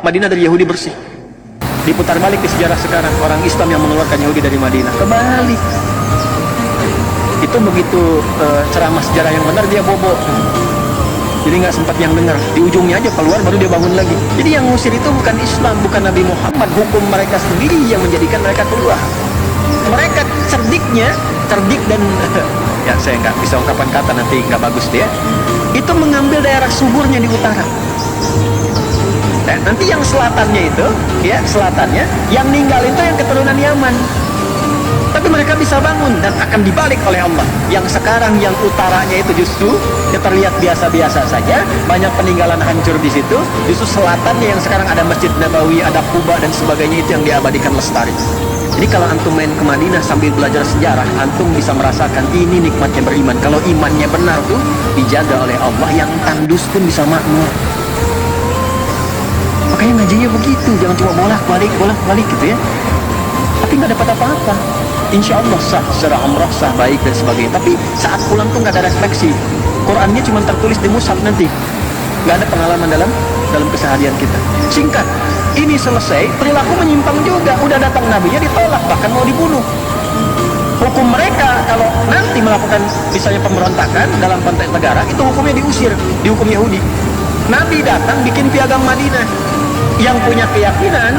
Madinah dari Yahudi bersih. Diputar balik di sejarah sekarang, orang Islam yang mengeluarkan Yahudi dari Madinah kebalik. Itu begitu ceramah sejarah yang benar dia bobo. Jadi nggak sempat yang dengar. Di ujungnya aja keluar baru dia bangun lagi. Jadi yang ngusir itu bukan Islam, bukan Nabi Muhammad. Hukum mereka sendiri yang menjadikan mereka keluar. Mereka cerdik dan ya saya nggak bisa ungkapan kata, nanti nggak bagus dia. Itu mengambil daerah suburnya di utara. Dan nanti yang selatannya itu, ya selatannya, yang ninggal itu yang keturunan Yaman. Tapi mereka bisa bangun dan akan dibalik oleh Allah. Yang sekarang yang utaranya itu justru terlihat biasa-biasa saja, banyak peninggalan hancur di situ. Justru selatannya yang sekarang ada Masjid Nabawi, ada Quba dan sebagainya, itu yang diabadikan lestari. Jadi kalau antum main ke Madinah sambil belajar sejarah, antum bisa merasakan ini nikmatnya beriman. Kalau imannya benar tuh dijaga oleh Allah, yang tandus pun bisa makmur. Makanya ngajinya begitu, jangan cuma bolak-balik gitu ya. Tapi nggak dapat apa-apa. Insya Allah sah, secara umrah sah, baik dan sebagainya. Tapi saat pulang tuh nggak ada refleksi. Qurannya cuma tertulis di mushaf nanti. Nggak ada pengalaman dalam keseharian kita. Singkat, ini selesai, perilaku menyimpang juga. Udah datang nabinya ditolak, bahkan mau dibunuh. Hukum mereka kalau nanti melakukan misalnya pemberontakan dalam konteks negara, itu hukumnya diusir, dihukum Yahudi. Nabi datang bikin piagam Madinah. Yang punya keyakinan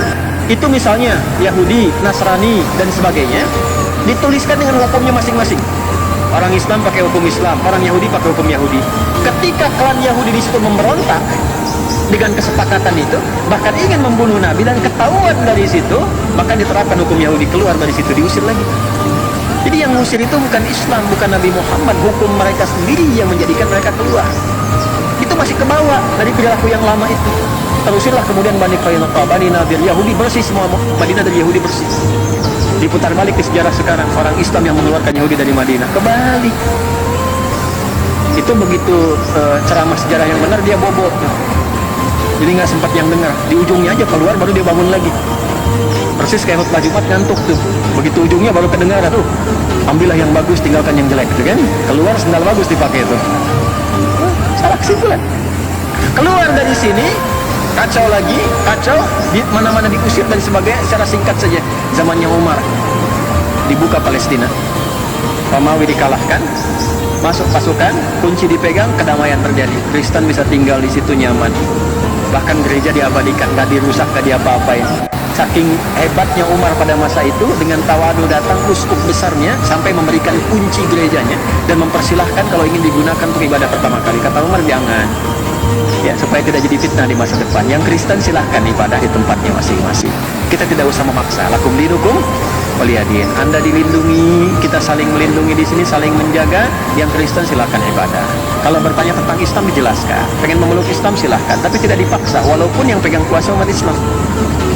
itu misalnya Yahudi, Nasrani dan sebagainya, dituliskan dengan hukumnya masing-masing. Orang Islam pakai hukum Islam, orang Yahudi pakai hukum Yahudi. Ketika klan Yahudi di situ memberontak dengan kesepakatan itu, bahkan ingin membunuh Nabi dan ketahuan dari situ, maka diterapkan hukum Yahudi, keluar dari situ, diusir lagi. Jadi yang ngusir itu bukan Islam, bukan Nabi Muhammad, hukum mereka sendiri yang menjadikan mereka keluar. Itu masih ke bawah dari perilaku yang lama itu. Terusirlah kemudian Bani Qainuqa, Bani Nadir, Yahudi bersih semua, Madinah dari Yahudi bersih. Diputar balik di sejarah sekarang, orang Islam yang mengeluarkan Yahudi dari Madinah kebalik. Itu begitu ceramah sejarah yang benar dia bobo. Jadi nggak sempat yang dengar. Di ujungnya aja keluar baru dia bangun lagi. Persis kayak khutbah Jumat, ngantuk tuh. Begitu ujungnya baru kedengaran. Ambillah yang bagus, tinggalkan yang jelek, gitu kan? Keluar sendal bagus dipakai itu. Salah kesimpulan. Keluar dari sini, kacau lagi, kacau, mana-mana diusir dan sebagainya. Secara singkat saja, zamannya Umar dibuka Palestina, Romawi dikalahkan, masuk pasukan, kunci dipegang, kedamaian terjadi. Kristen bisa tinggal di situ nyaman. Bahkan gereja diabadikan, gak dirusak, gak diapa-apain. Saking hebatnya Umar pada masa itu, dengan tawadu datang uskup besarnya sampai memberikan kunci gerejanya dan mempersilahkan kalau ingin digunakan untuk ibadah pertama kali. Kata Umar, jangan. Ya, supaya tidak jadi fitnah di masa depan. Yang Kristen silahkan ibadah di tempatnya masing-masing. Kita tidak usah memaksa. Lakum dinukum waliyadin. Anda dilindungi, kita saling melindungi di sini, saling menjaga. Yang Kristen silahkan ibadah. Kalau bertanya tentang Islam dijelaskan. Pengen memeluk Islam silahkan, tapi tidak dipaksa. Walaupun yang pegang kuasa umat Islam.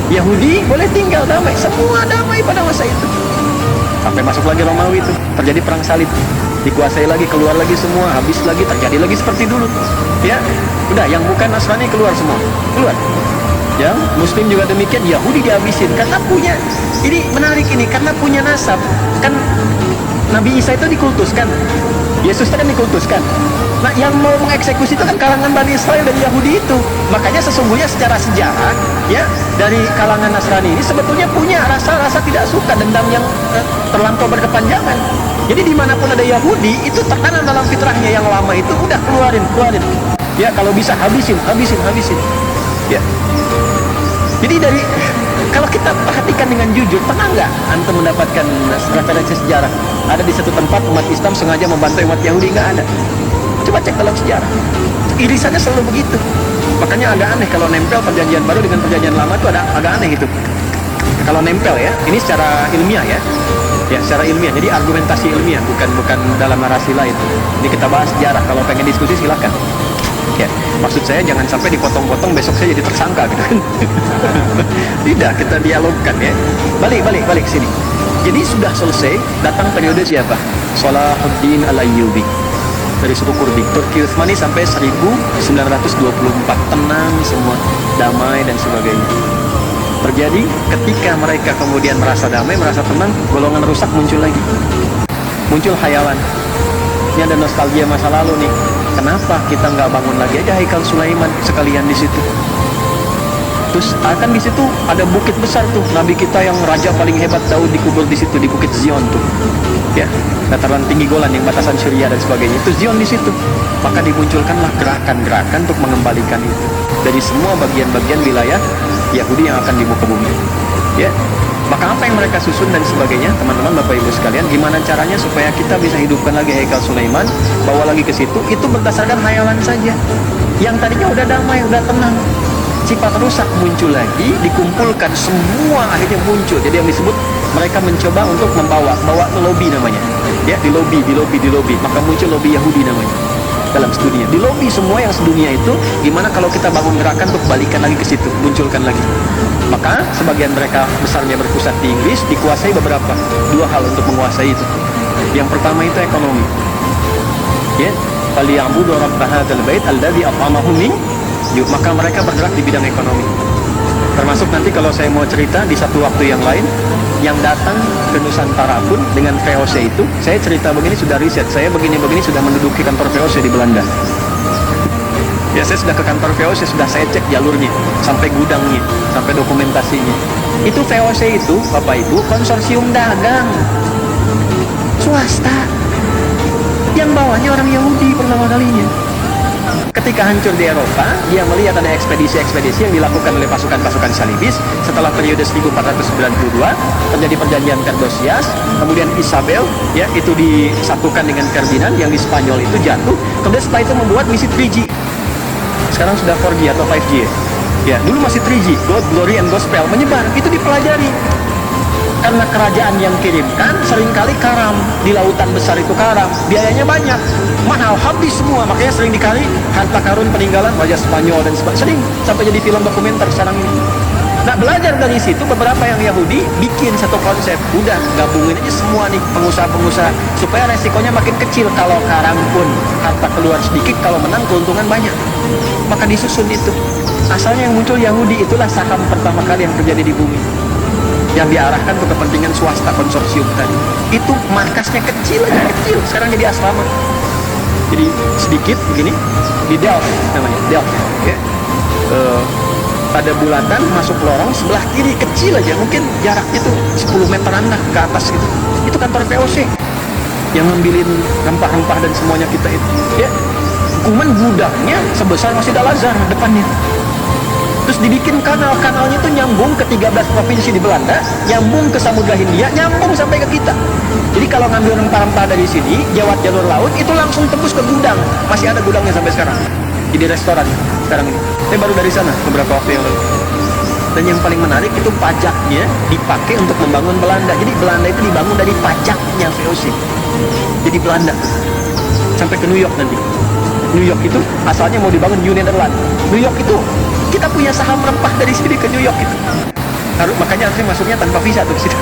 Yahudi boleh tinggal damai, semua damai pada masa itu. Sampai masuk lagi Romawi itu, terjadi perang salib. Dikuasai lagi, keluar lagi semua, habis lagi, terjadi lagi seperti dulu. Ya, udah yang bukan Nasrani keluar semua, keluar. Yang Muslim juga demikian, Yahudi dihabisin karena punya. Ini menarik ini, karena punya nasab. Kan Nabi Isa itu dikultuskan, Yesus itu kan dikultuskan. Nah, yang mau mengeksekusi itu kan kalangan Bani Israel dari Yahudi itu. Makanya sesungguhnya secara sejarah, ya, dari kalangan Nasrani ini sebetulnya punya rasa-rasa tidak suka, dendam yang terlampau berkepanjangan. Jadi dimanapun ada Yahudi, itu tertanam dalam fitrahnya yang lama itu, udah keluarin. Ya, kalau bisa habisin. Ya. Jadi kalau kita perhatikan dengan jujur, pernah nggak antum mendapatkan referensi sejarah? Ada di satu tempat umat Islam sengaja membantu umat Yahudi? Nggak ada. Coba cek dalam sejarah. Irisannya selalu begitu. Makanya agak aneh kalau nempel perjanjian baru dengan perjanjian lama itu agak aneh gitu. Kalau nempel ya, ini secara ilmiah ya. Ya, secara ilmiah. Jadi argumentasi ilmiah, bukan dalam narasi lain. Ini kita bahas sejarah. Kalau pengen diskusi silakan. Ya, maksud saya jangan sampai dipotong-potong besok saya jadi tersangka gitu kan. Tidak, kita dialogkan ya. Balik sini. Jadi sudah selesai, datang periode siapa? Salahuddin Al-Ayyubi. Dari suku Kurdi, Turki Utsmani sampai 1924, tenang semua, damai dan sebagainya. Terjadi ketika mereka kemudian merasa damai, merasa tenang, golongan rusak muncul lagi. Muncul khayalan. Ini ada nostalgia masa lalu nih. Kenapa kita nggak bangun lagi aja Haikal Sulaiman sekalian di situ? Terus akan di situ ada bukit besar tuh, nabi kita yang raja paling hebat Daud dikubur di situ, di bukit Zion tuh, ya, dataran tinggi Golan yang batasan Syria dan sebagainya. Itu Zion di situ. Maka dimunculkanlah gerakan-gerakan untuk mengembalikan itu dari semua bagian-bagian wilayah Yahudi yang akan di muka bumi. Ya, maka apa yang mereka susun dan sebagainya, teman-teman, Bapak Ibu sekalian, gimana caranya supaya kita bisa hidupkan lagi Haikal Sulaiman, bawa lagi ke situ, itu berdasarkan hayalan saja. Yang tadinya udah damai, udah tenang, sifat rusak muncul lagi, dikumpulkan semua, akhirnya muncul. Jadi yang disebut mereka mencoba untuk bawa ke lobby namanya. Ya, di lobby, maka muncul lobby Yahudi namanya dalam studinya. Di lobby semua yang sedunia itu, gimana kalau kita bangun gerakan untuk balikan lagi ke situ, munculkan lagi. Maka sebagian mereka besarnya berpusat di Inggris, dikuasai beberapa, dua hal untuk menguasai itu. Yang pertama itu ekonomi. Ya, falyabudu rabb hadzal bait alladzi at'amahum min ju'. Maka mereka bergerak di bidang ekonomi. Termasuk nanti kalau saya mau cerita di satu waktu yang lain, yang datang ke Nusantara pun dengan VOC itu, saya cerita begini sudah riset, saya begini-begini sudah menduduki kantor VOC di Belanda. Ya, saya sudah ke kantor VOC, sudah saya cek jalurnya, sampai gudangnya, sampai dokumentasinya. Itu VOC itu, Bapak Ibu, konsorsium dagang swasta, yang bawahnya orang Yahudi pertama kalinya. Ketika hancur di Eropa, dia melihat ada ekspedisi-ekspedisi yang dilakukan oleh pasukan-pasukan salibis. Setelah periode 1492 terjadi perjanjian Theodosius, kemudian Isabel, ya, itu disatukan dengan Ferdinand yang di Spanyol itu jatuh. Kemudian setelah itu membuat misi 3G. Sekarang sudah 4G atau 5G. Ya, dulu masih 3G, God, Glory, and Gospel, menyebar. Itu dipelajari. Karena kerajaan yang kirimkan seringkali karam, di lautan besar itu karam, biayanya banyak, mahal, habis semua. Makanya sering dikali harta karun peninggalan Raja Spanyol dan sebagainya, sering sampai jadi film dokumenter sekarang ini. Nah, belajar dari situ, beberapa yang Yahudi bikin satu konsep, udah gabungin aja semua nih pengusaha-pengusaha, supaya resikonya makin kecil. Kalau karam pun harta keluar sedikit, kalau menang keuntungan banyak. Maka disusun itu. Asalnya yang muncul Yahudi, itulah saham pertama kali yang terjadi di bumi, yang diarahkan ke kepentingan swasta konsorsium tadi. Itu markasnya kecil aja, kecil. Sekarang jadi asrama. Jadi sedikit begini, di Delft namanya, Delft. Ya. Pada bulatan masuk lorong sebelah kiri, kecil aja, mungkin jaraknya tuh 10 meteran lah ke atas gitu. Itu kantor VOC yang ngambilin rempah-rempah dan semuanya kita itu. Ya. Kuman gudangnya sebesar Masjid Al-Azhar depannya. Terus dibikin kanal-kanalnya itu nyambung ke 13 provinsi di Belanda, nyambung ke Samudra Hindia, nyambung sampai ke kita. Jadi kalau ngambil rempah-rempah dari sini, lewat jalur laut, itu langsung tembus ke gudang. Masih ada gudangnya sampai sekarang. Jadi restoran sekarang ini. Saya baru dari sana beberapa waktu yang lalu. Dan yang paling menarik itu pajaknya dipakai untuk membangun Belanda. Jadi Belanda itu dibangun dari pajaknya VOC. Jadi Belanda sampai ke New York nanti. New York itu asalnya mau dibangun New Netherlands. New York itu kita punya saham rempah dari sini ke New York itu. Makanya harusnya masuknya tanpa visa tuh ke situ.